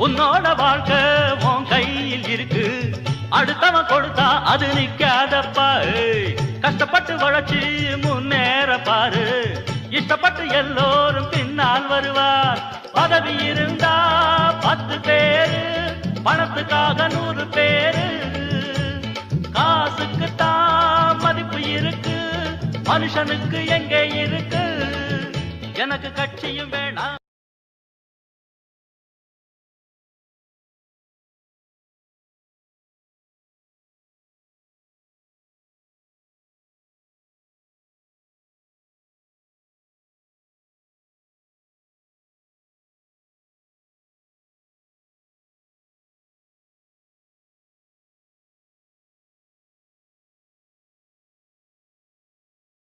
உன்னோட வாழ்க்கை உன் கையில் இருக்கு, அடுத்தவன் கொடுத்தா அது நிக்காதப்பா. கஷ்டப்பட்டு உழைச்சி முன்னேற பாரு, இஷ்டப்பட்டு எல்லோரும் பின்னால் வருவார். பதவி இருந்தா 10 பேரு, பணத்துக்காக 100 பேரு. காசுக்கு தான் மதிப்பு இருக்கு, மனுஷனுக்கு எங்கே இருக்கு? எனக்கு கட்சியும் வேணாம்.